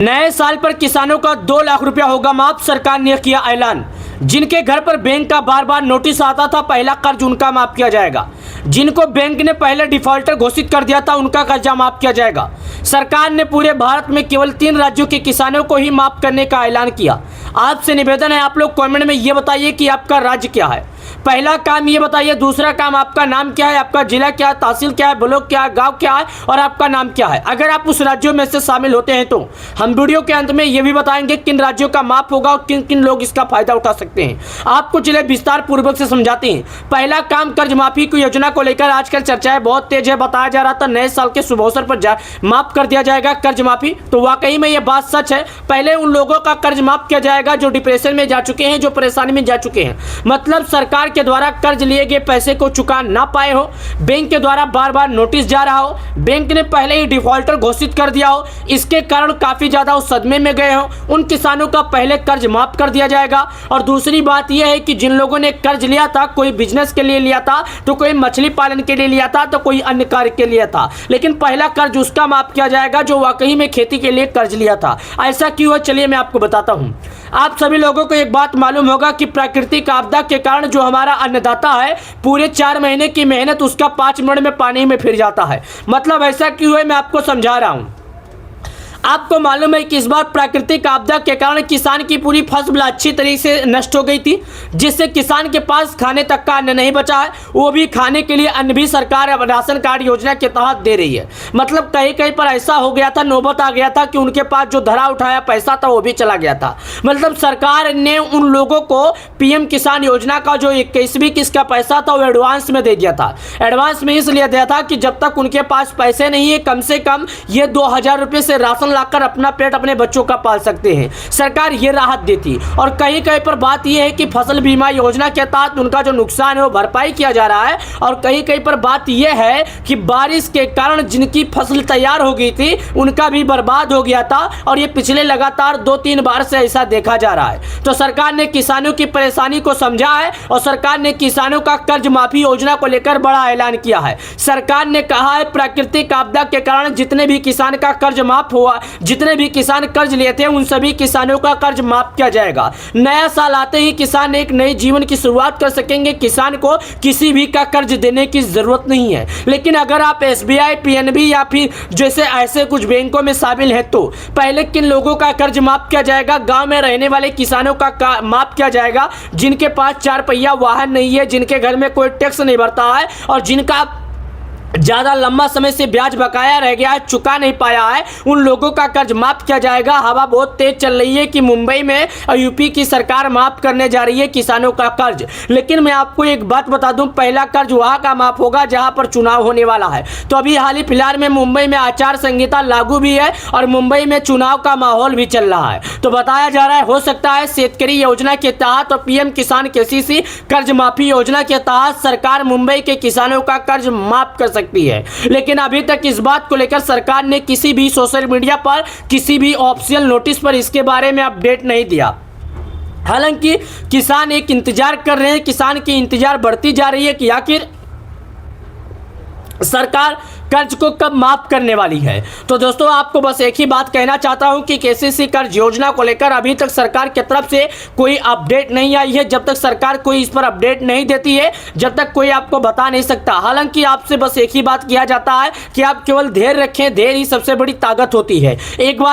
नए साल पर किसानों का 2 लाख रुपया होगा माफ, सरकार ने किया ऐलान। जिनके घर पर बैंक का बार बार नोटिस आता था, पहला कर्ज उनका माफ किया जाएगा। जिनको बैंक ने पहले डिफॉल्टर घोषित कर दिया था, उनका कर्जा माफ किया जाएगा। सरकार ने पूरे भारत में केवल 3 राज्यों के किसानों को ही माफ करने का ऐलान किया। आपसे निवेदन है, आप लोग कमेंट में ये बताइए कि आपका राज्य क्या है। पहला काम ये बताइए, दूसरा काम आपका नाम क्या है, आपका जिला क्या है, तहसील क्या है, ब्लॉक क्या है, गांव क्या है और आपका नाम क्या है। अगर आप उस राज्यों में से शामिल होते हैं तो हम वीडियो के अंत में ये भी बताएंगे किन राज्यों का माफ होगा और किन किन लोग इसका फायदा उठा सकते हैं। आपको चलिए विस्तार पूर्वक से समझाते हैं। पहला काम, कर्ज माफी की योजना को लेकर आजकल चर्चाएं बहुत तेज है। बताया जा रहा था नए साल के शुभ अवसर पर माफ कर दिया जाएगा कर्ज माफी, तो वाकई में ये बात सच है। पहले उन लोगों का कर्ज माफ किया जाएगा जो डिप्रेशन में जा चुके हैं, जो परेशानी में जा चुके हैं, मतलब सरकार के द्वारा कर्ज लिए गए पैसे को चुका ना पाए हो, बैंक के द्वारा बार बार नोटिस जा रहा हो, बैंक ने पहले ही डिफॉल्टर घोषित कर दिया हो, इसके कारण काफी ज्यादा उस सदमे में गए हो, उन किसानों का पहले कर्ज माफ कर दिया जाएगा। और दूसरी बात यह है कि जिन लोगों ने कर्ज लिया था, कोई बिजनेस के लिए लिया था, तो कोई मछली पालन के लिए लिया था, तो कोई अन्य कार्य के लिए था, लेकिन पहला कर्ज उसका माफ किया जाएगा जो वाकई में खेती के लिए कर्ज लिया था। ऐसा क्यों है, चलिए मैं आपको बताता हूं। आप सभी लोगों को एक बात मालूम होगा कि प्राकृतिक आपदा के कारण जो हमारा अन्नदाता है, पूरे 4 महीने की मेहनत उसका 5 मिनट में पानी में फिर जाता है। मतलब ऐसा क्यों है, मैं आपको समझा रहा हूं। आपको मालूम है कि इस बार प्राकृतिक आपदा के कारण किसान की पूरी फसल अच्छी तरीके से नष्ट हो गई थी, जिससे किसान के पास खाने तक का अन्न नहीं बचा है। वो भी खाने के लिए अन्न भी सरकार अब राशन कार्ड योजना के तहत दे रही है। मतलब कहीं कहीं पर ऐसा हो गया था, नौबत आ गया था कि उनके पास जो धरा उठाया पैसा था वो भी चला गया था। मतलब सरकार ने उन लोगों को पीएम किसान योजना का जो 21वीं किस्त का पैसा था वो एडवांस में दे दिया था। एडवांस में इसलिए दिया था कि जब तक उनके पास पैसे नहीं है, कम से कम ये 2000 रुपये से राशन लाकर अपना पेट अपने बच्चों का पाल सकते हैं। सरकार ये राहत देती। और कहीं कहीं पर बात यह है कि फसल बीमा योजना के तहत उनका जो नुकसान है वो भरपाई किया जा रहा है। और कहीं कहीं पर बात यह है कि बारिश के कारण जिनकी फसल तैयार हो गई थी उनका भी बर्बाद हो गया था, और ये पिछले लगातार 2-3 बार से ऐसा देखा जा रहा है। तो सरकार ने किसानों की परेशानी को समझा है और सरकार ने किसानों का कर्ज माफी योजना को लेकर बड़ा ऐलान किया है। सरकार ने कहा है प्राकृतिक आपदा के कारण जितने भी किसान का कर्ज माफ हुआ, जितने भी किसान कर्ज लिए थे, उन सभी किसानों का कर्ज माफ किया जाएगा। नया साल आते ही किसान एक नए जीवन की शुरुआत कर सकेंगे। किसान को किसी भी का कर्ज देने की जरूरत नहीं है। लेकिन अगर आप एसबीआई, पीएनबी या फिर जैसे ऐसे कुछ बैंकों में शामिल है तो पहले किन लोगों का कर्ज माफ किया जाएगा? गांव में रहने वाले किसानों का माफ किया जाएगा, जिनके पास 4 पहिया वाहन नहीं है, जिनके घर में कोई टैक्स नहीं भरता है और जिनका ज्यादा लंबा समय से ब्याज बकाया रह गया है, चुका नहीं पाया है, उन लोगों का कर्ज माफ किया जाएगा। हवा बहुत तेज चल रही है कि मुंबई में यूपी की सरकार माफ करने जा रही है किसानों का कर्ज। लेकिन मैं आपको एक बात बता दूं, पहला कर्ज वहां का माफ होगा जहां पर चुनाव होने वाला है। तो अभी हाल ही फिलहाल में मुंबई में आचार संहिता लागू भी है और मुंबई में चुनाव का माहौल भी चल रहा है। तो बताया जा रहा है हो सकता है शेतकरी योजना के तहत और पीएम किसान केसीसी कर्ज माफी योजना के तहत सरकार मुंबई के किसानों का कर्ज माफ कर सकती है। लेकिन अभी तक इस बात को लेकर सरकार ने किसी भी सोशल मीडिया पर, किसी भी ऑफिशियल नोटिस पर इसके बारे में अपडेट नहीं दिया। हालांकि किसान एक इंतजार कर रहे हैं, किसान की इंतजार बढ़ती जा रही है कि आखिर सरकार कर्ज को कब माफ करने वाली है। तो दोस्तों आपको बस एक ही बात कहना चाहता हूं कि केसीसी कर्ज योजना को लेकर अभी तक सरकार की तरफ से कोई अपडेट नहीं आई है। जब तक सरकार कोई इस पर अपडेट नहीं देती है, जब तक कोई आपको बता नहीं सकता। हालांकि आपसे बस एक ही बात किया जाता है कि आप केवल धैर्य रखें, धैर्य ही सबसे बड़ी ताकत होती है। एक बार